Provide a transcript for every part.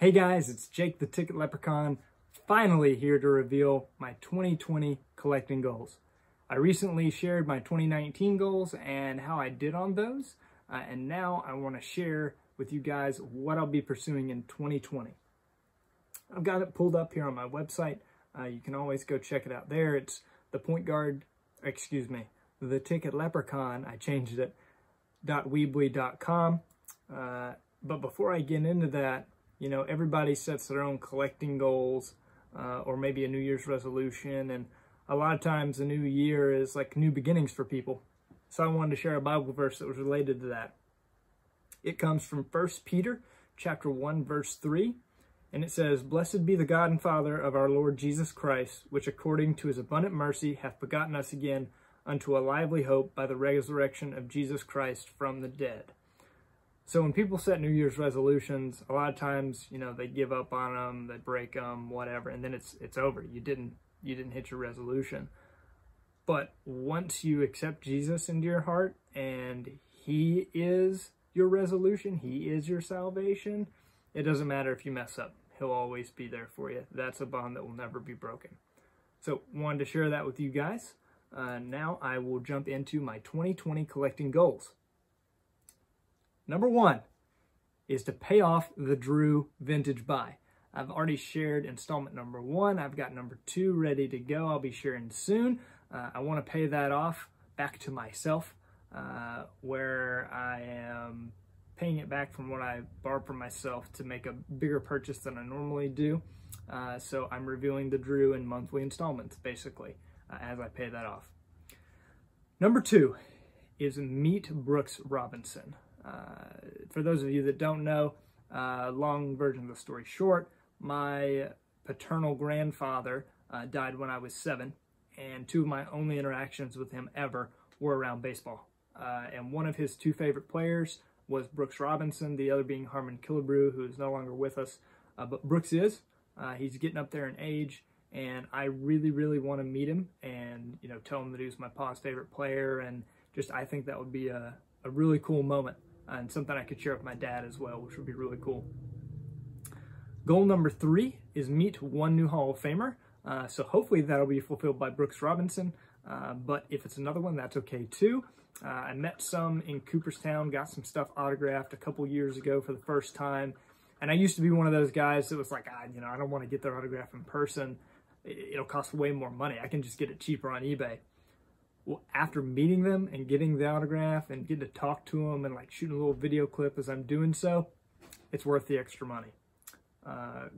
Hey guys, it's Jake the Ticket Leprechaun, finally here to reveal my 2020 collecting goals. I recently shared my 2019 goals and how I did on those, and now I want to share with you guys what I'll be pursuing in 2020. I've got it pulled up here on my website. You can always go check it out there. It's the Ticket Leprechaun. I changed it, .weebly.com. But before I get into that, you know, everybody sets their own collecting goals, or maybe a New Year's resolution, and a lot of times the new year is like new beginnings for people. So I wanted to share a Bible verse that was related to that. It comes from 1 Peter chapter 1, verse 3, and it says, "Blessed be the God and Father of our Lord Jesus Christ, which according to his abundant mercy hath begotten us again unto a lively hope by the resurrection of Jesus Christ from the dead." So when people set New Year's resolutions, a lot of times, you know, they give up on them, they break them, whatever, and then it's over. You didn't hit your resolution. But once you accept Jesus into your heart and he is your resolution, he is your salvation, it doesn't matter if you mess up. He'll always be there for you. That's a bond that will never be broken. So wanted to share that with you guys. Now I will jump into my 2020 collecting goals. Number 1 is to pay off the Drew Vintage Buy. I've already shared installment number 1. I've got number 2 ready to go. I'll be sharing soon. I want to pay that off back to myself, where I am paying it back from what I borrowed from myself to make a bigger purchase than I normally do. So I'm reviewing the Drew in monthly installments, basically, as I pay that off. Number 2 is meet Brooks Robinson. For those of you that don't know, long version of the story short, my paternal grandfather died when I was 7, and 2 of my only interactions with him ever were around baseball. And one of his 2 favorite players was Brooks Robinson, the other being Harmon Killebrew, who is no longer with us. But Brooks is. He's getting up there in age, and I really want to meet him and, you know, tell him that he was my pa's favorite player, and just I think that would be a really cool moment. And something I could share with my dad as well, which would be really cool. Goal number 3 is meet 1 new Hall of Famer. So hopefully that'll be fulfilled by Brooks Robinson. But if it's another one, that's okay too. I met some in Cooperstown, got some stuff autographed a couple years ago for the first time. And I used to be one of those guys that was like, you know, I don't want to get their autograph in person. It'll cost way more money. I can just get it cheaper on eBay. Well, after meeting them and getting the autograph and getting to talk to them and like shooting a little video clip as I'm doing so, it's worth the extra money.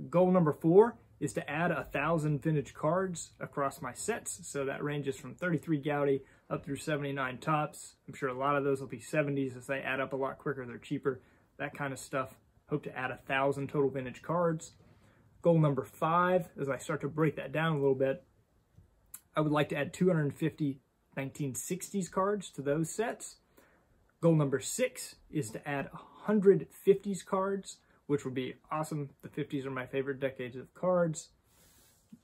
Goal number 4 is to add 1,000 vintage cards across my sets. So that ranges from 33 Goudy up through 79 Topps. I'm sure a lot of those will be 70s as they add up a lot quicker. They're cheaper, that kind of stuff. Hope to add 1,000 total vintage cards. Goal number 5, as I start to break that down a little bit, I would like to add 250 1960s cards to those sets. Goal number 6 is to add 100 50s cards, which would be awesome. The 50s are my favorite decades of cards.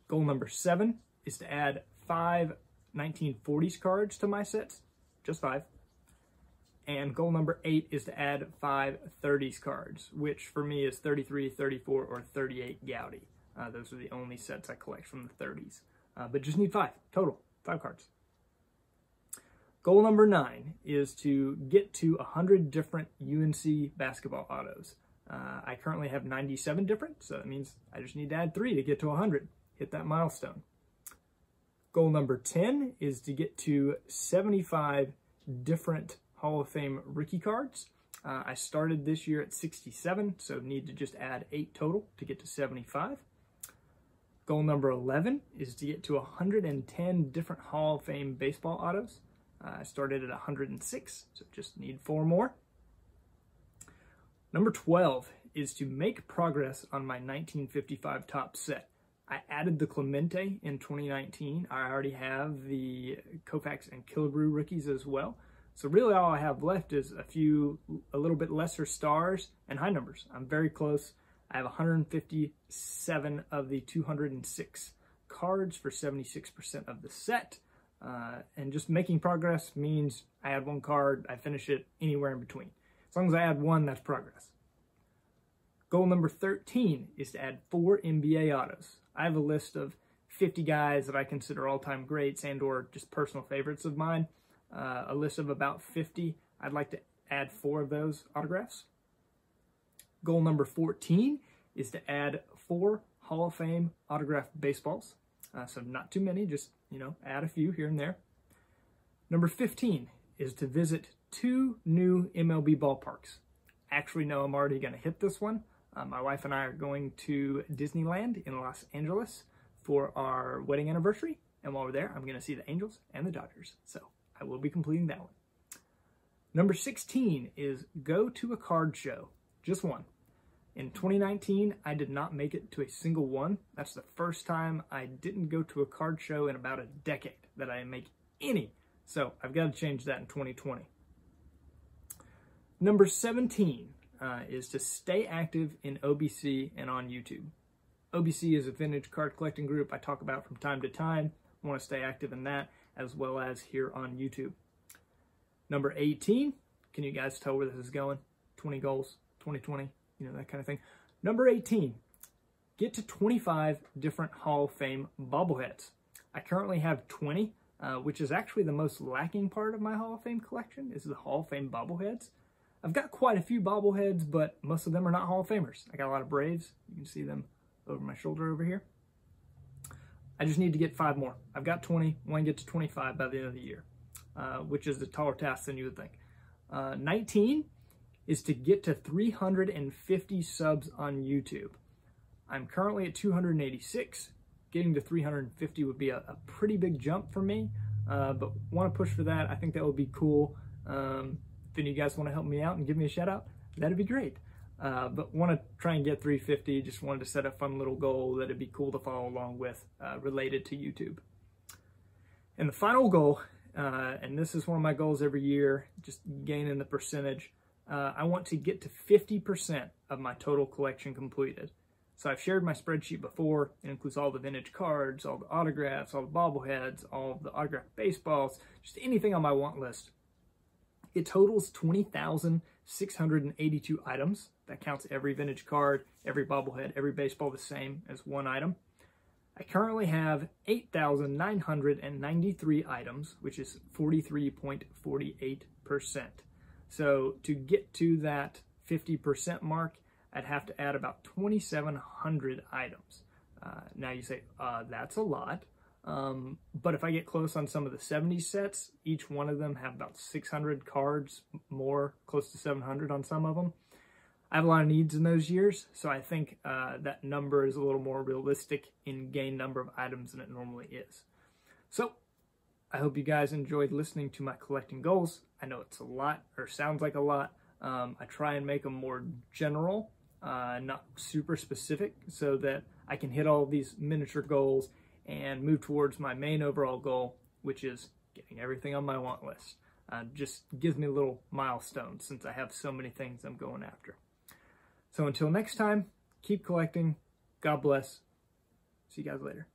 Goal number 7 is to add 5 1940s cards to my sets, just 5. And goal number 8 is to add 5 30s cards, which for me is 33, 34, or 38 Goudy. Those are the only sets I collect from the 30s. But just need 5 total, 5 cards. Goal number 9 is to get to 100 different UNC basketball autos. I currently have 97 different, so that means I just need to add 3 to get to 100, hit that milestone. Goal number 10 is to get to 75 different Hall of Fame rookie cards. I started this year at 67, so need to just add 8 total to get to 75. Goal number 11 is to get to 110 different Hall of Fame baseball autos. I started at 106, so just need 4 more. Number 12 is to make progress on my 1955 Topps set. I added the Clemente in 2019. I already have the Koufax and Killebrew rookies as well. So really all I have left is a little bit lesser stars and high numbers. I'm very close. I have 157 of the 206 cards for 76% of the set. And just making progress means I add 1 card, I finish it anywhere in between. As long as I add 1, that's progress. Goal number 13 is to add 4 NBA autos. I have a list of 50 guys that I consider all-time greats and or just personal favorites of mine. A list of about 50. I'd like to add 4 of those autographs. Goal number 14 is to add 4 Hall of Fame autographed baseballs. So not too many, just, add a few here and there. Number 15 is to visit 2 new MLB ballparks. Actually, no, I'm already going to hit this one. My wife and I are going to Disneyland in Los Angeles for our wedding anniversary. And while we're there, I'm going to see the Angels and the Dodgers. So I will be completing that one. Number 16 is go to a card show. Just one. In 2019, I did not make it to a single one. That's the first time I didn't go to a card show in about a decade that I didn't make any. So I've got to change that in 2020. Number 17 is to stay active in OBC and on YouTube. OBC is a vintage card collecting group I talk about from time to time. I want to stay active in that as well as here on YouTube. Number 18, can you guys tell where this is going? 20 goals, 2020, that kind of thing. Number 18, get to 25 different Hall of Fame bobbleheads. I currently have 20, which is actually the most lacking part of my Hall of Fame collection, is the Hall of Fame bobbleheads. I've got quite a few bobbleheads, but most of them are not Hall of Famers. I got a lot of Braves. You can see them over my shoulder over here. I just need to get 5 more. I've got 20, want to get to 25 by the end of the year, which is a taller task than you would think. 19 is to get to 350 subs on YouTube. I'm currently at 286. Getting to 350 would be a pretty big jump for me, but want to push for that. I think that would be cool. If any of you guys want to help me out and give me a shout out, that'd be great. But want to try and get 350. Just wanted to set a fun little goal that'd be cool to follow along with related to YouTube. And the final goal, and this is one of my goals every year, just gaining the percentage. I want to get to 50% of my total collection completed. So I've shared my spreadsheet before. It includes all the vintage cards, all the autographs, all the bobbleheads, all of the autographed baseballs, just anything on my want list. It totals 20,682 items. That counts every vintage card, every bobblehead, every baseball the same as one item. I currently have 8,993 items, which is 43.48%. So to get to that 50% mark, I'd have to add about 2,700 items. Now you say, that's a lot. But if I get close on some of the 70s sets, each one of them have about 600 cards more, close to 700 on some of them. I have a lot of needs in those years, so I think that number is a little more realistic in gain number of items than it normally is. So I hope you guys enjoyed listening to my collecting goals. I know it's a lot, or sounds like a lot. I try and make them more general, not super specific, so that I can hit all these miniature goals and move towards my main overall goal, which is getting everything on my want list. Just gives me a little milestone since I have so many things I'm going after. So until next time, keep collecting. God bless. See you guys later.